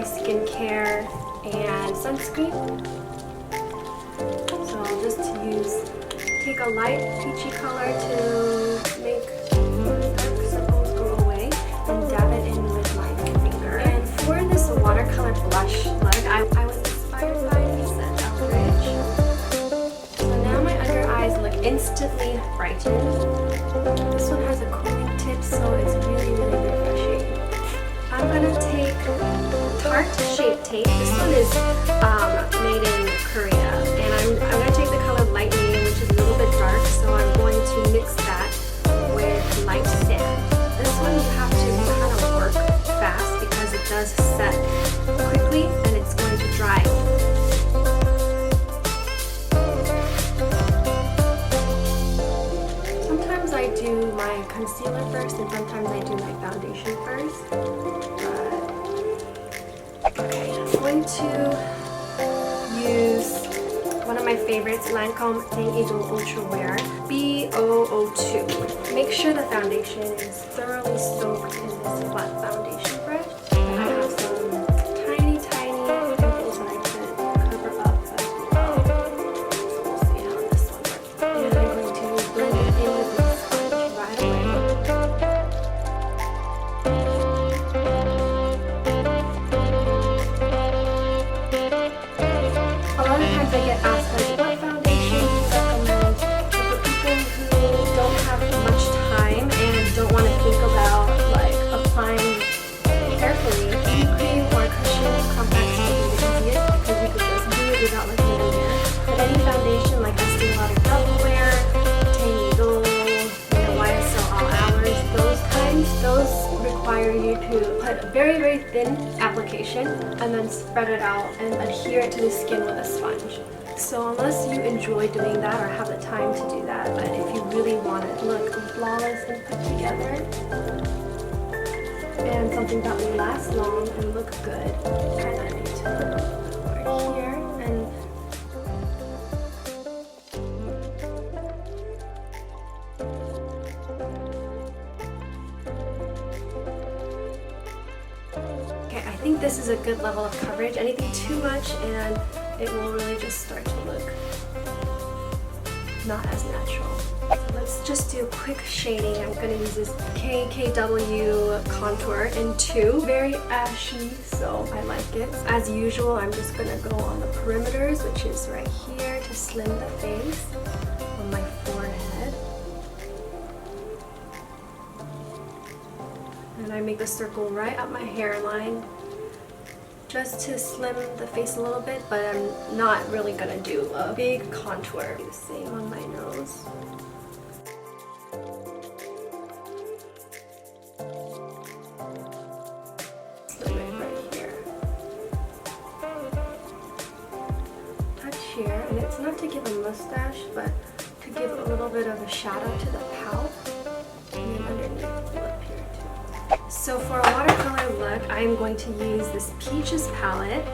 skincare and sunscreen. So I'll just take a light peachy color to make dark circles go away and dab it in with my finger. And for this watercolor blush look, I was inspired by Lisa Eldridge. So now my under eyes look instantly brightened. This one has a cooling tip, so it's really, really refreshing. I'm gonna take Tarte Shape Tape. This one is made in Korea, and I'm gonna take the color Light Medium, which is a little bit dark, so I'm going to mix that with Light Sand. This one you have to kind of work fast because it does set quickly and it's going to dry. Sometimes I do my concealer first and sometimes I do my foundation first. Okay, I'm going to use one of my favorites, Lancome Idole Ultrawear B002. Make sure the foundation is thoroughly soaked in this flat foundation brush. I have some tiny, tiny pimples that I could cover up as well. So we'll see how this one works. And I'm going to blend it in with this sponge right away. A lot of times I get asked like, what foundation do you recommend for people who don't have much time and don't want to think about like applying carefully? BB cream or cushion compact would be the easiest because you could just do it without looking in the mirror. But any foundation like Estee Lauder Double Wear, Idole, YSL All Hours, those kinds, those require you to put a very, very thin application and then spread it out and adhere it to the skin with a sponge. So unless you enjoy doing that or have the time to do that, but if you really want it to look flawless and put together and something that will last long and look good, kind of need to put over here and I think this is a good level of coverage. Anything too much and it will really just start to look not as natural. So let's just do a quick shading. I'm going to use this KKW contour in 2. Very ashy, so I like it. As usual, I'm just going to go on the perimeters, which is right here to slim the face on my forehead. And I make a circle right up my hairline just to slim the face a little bit, but I'm not really gonna do a big contour. Do the same on my nose. Slim it right here. Touch here, and it's not to give a mustache, but to give a little bit of a shadow to the pout, and then underneath the lip here too. So for a watercolor look, I'm going to use this Peaches palette,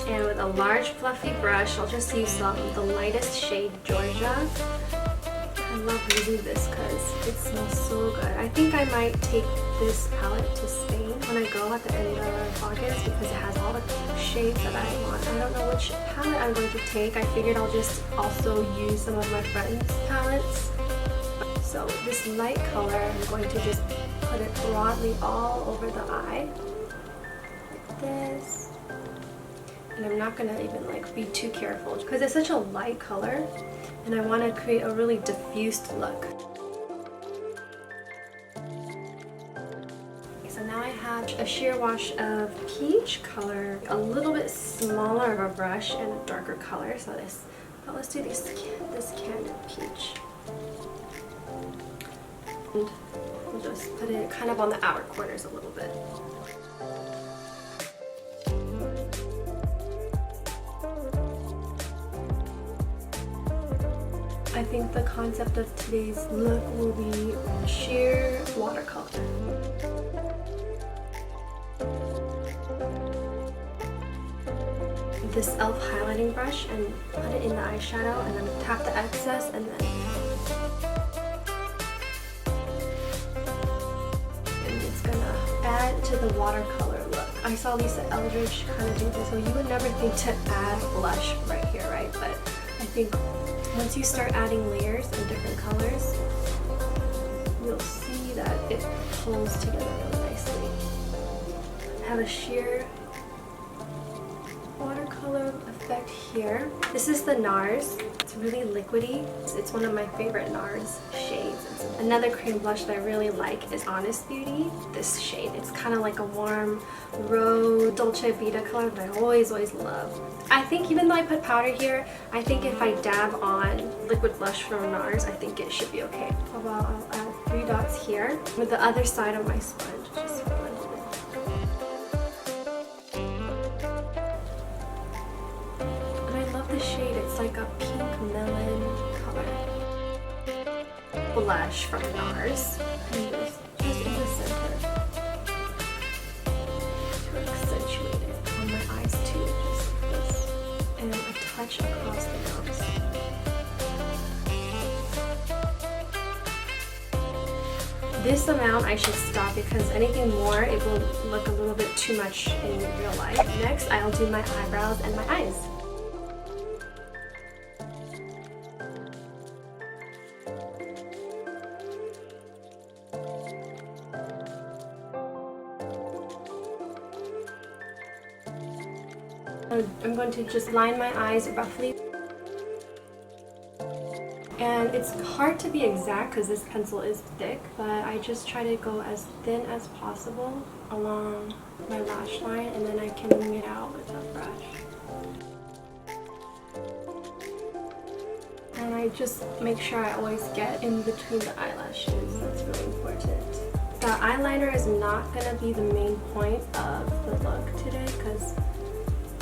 and with a large fluffy brush, I'll just use the lightest shade, Georgia. I love using this because it smells so good. I think I might take this palette to Spain when I go at the end of August because it has all the shades that I want. I don't know which palette I'm going to take. I figured I'll just also use some of my friends' palettes. So this light color, I'm going to just put it broadly all over the eye, like this. And I'm not gonna even like be too careful because it's such a light color, and I want to create a really diffused look. So now I have a sheer wash of peach color, a little bit smaller of a brush and a darker color. So let's do this Candid Peach. And we'll just put it kind of on the outer corners a little bit. I think the concept of today's look will be sheer watercolor. This e.l.f. highlighting brush and put it in the eyeshadow and then tap the excess and then it's gonna add to the watercolor look. I saw Lisa Eldridge kind of do this, so you would never think to add blush right here, right? But I think once you start adding layers in different colors, you'll see that it pulls together really nicely. I have a sheer watercolor effect here. This is the NARS. It's really liquidy. It's one of my favorite NARS shades. Another cream blush that I really like is Honest Beauty. This shade. It's kind of like a warm rose Dolce Vita color that I always love. I think even though I put powder here, I think if I dab on liquid blush from NARS, I think it should be okay. I'll add 3 dots here with the other side of my sponge. Just blend it in. The shade, it's like a pink melon color blush from NARS, and just in the center to accentuate it on my eyes too, just like this, and a touch across the nose. This amount I should stop because anything more it will look a little bit too much in real life. Next I'll do my eyebrows and my eyes. I'm going to just line my eyes roughly. And it's hard to be exact because this pencil is thick, but I just try to go as thin as possible along my lash line, and then I can wing it out with a brush. And I just make sure I always get in between the eyelashes. That's really important. The eyeliner is not going to be the main point of the look today because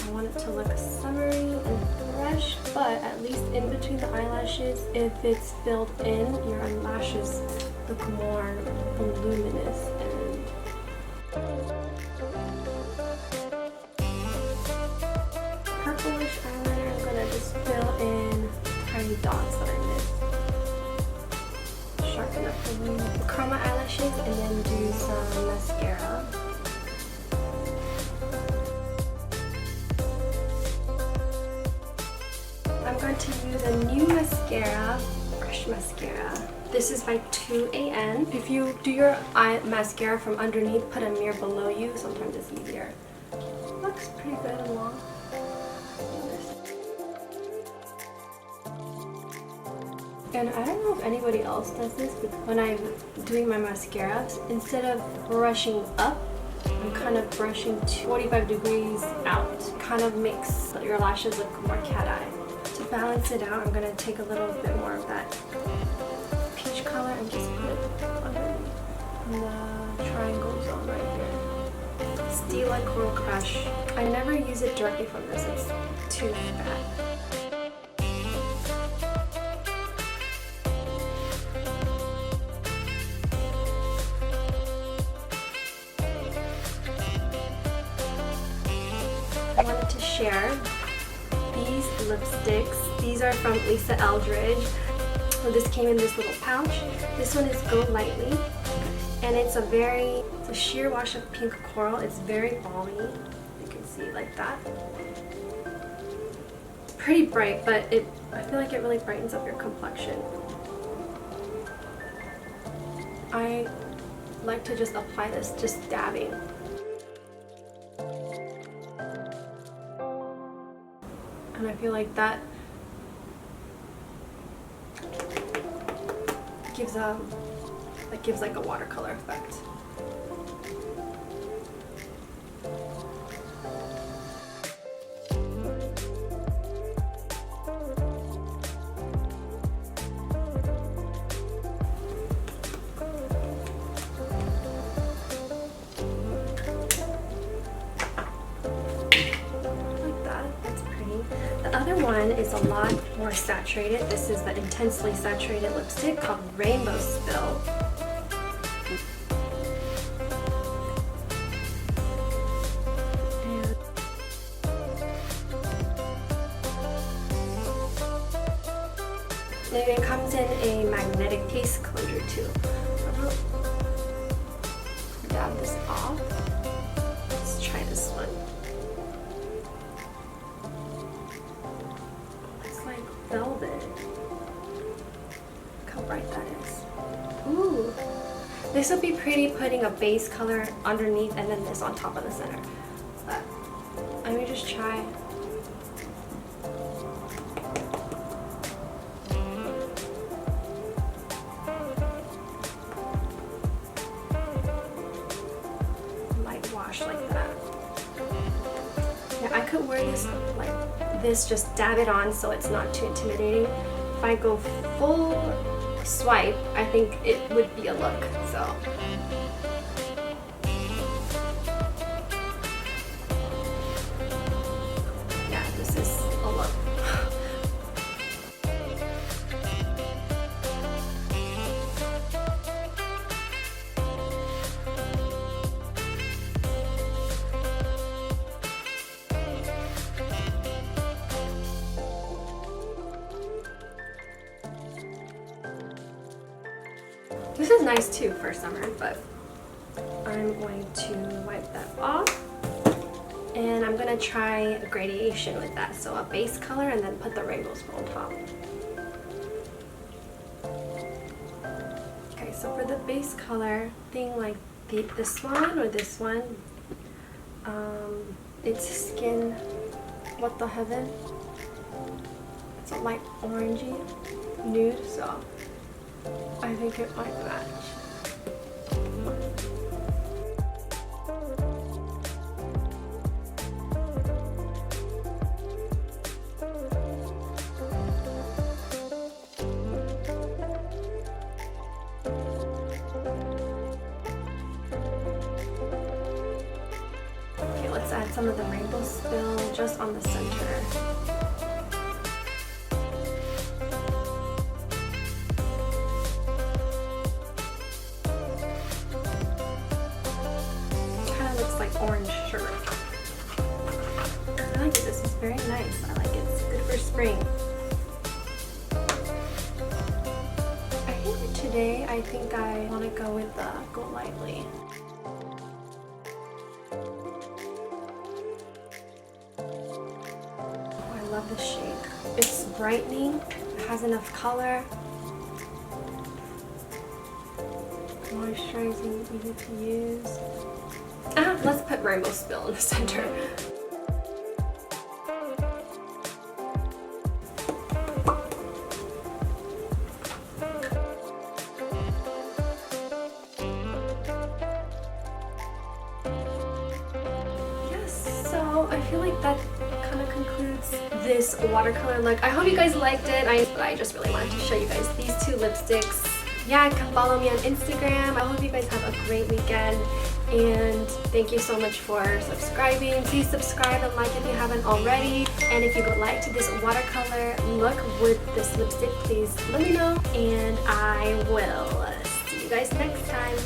I want it to look summery and fresh, but at least in between the eyelashes, if it's filled in, your lashes look more voluminous and purplish eyeliner. I'm gonna just fill in tiny dots that I missed. Sharpen up the wing, curl my eyelashes, and then do some mascara. I'm going to use a new mascara, brush mascara. This is by 2AN. If you do your eye mascara from underneath, put a mirror below you. Sometimes it's easier. Looks pretty good and long. And I don't know if anybody else does this, but when I'm doing my mascara, instead of brushing up, I'm kind of brushing 45 degrees out. Kind of makes your lashes look more cat-eye. To balance it out, I'm going to take a little bit more of that peach color and just put it underneath in the triangle zone right here. Stila Coral Crush. I never use it directly from this, it's too fat. I wanted to share these lipsticks. These are from Lisa Eldridge. So this came in this little pouch. This one is Go Lightly, and it's a sheer wash of pink coral. It's very balmy. You can see like that. It's pretty bright, but I feel like it really brightens up your complexion. I like to just apply this, just dabbing. And I feel like that gives like a watercolor effect. The other one is a lot more saturated. This is the intensely saturated lipstick called Rainbow Spill. And it comes in a magnetic case closure too. I'm gonna dab this off. Let's try this This would be pretty putting a base color underneath and then this on top of the center. But let me just try. Light wash like that. Yeah, I could wear this like this, just dab it on so it's not too intimidating. If I go full swipe, I think it would be a look, so. Yeah, this is a look. This is nice too for summer, but I'm going to wipe that off. And I'm gonna try a gradation with that. So a base color and then put the rainbow spill on top. Okay, so for the base color, thing like this one or this one, it's Skin, What the Heaven. It's a light orangey nude, so I think it might match. Okay, let's add some of the rainbow spill just on the center. Orange sugar. I like it. This is very nice. I like it. It's good for spring. I think today I want to go with the Go Lightly. Oh, I love this shade. It's brightening. It has enough color. Moisturizing, easy to use. Let's put rainbow spill in the center. Yes, so I feel like that kind of concludes this watercolor look. I hope you guys liked it. I just really wanted to show you guys these two lipsticks. Yeah, come follow me on Instagram. I hope you guys have a great weekend. And thank you so much for subscribing. Please subscribe and like if you haven't already. And if you would like this watercolor look with this lipstick, please let me know. And I will see you guys next time.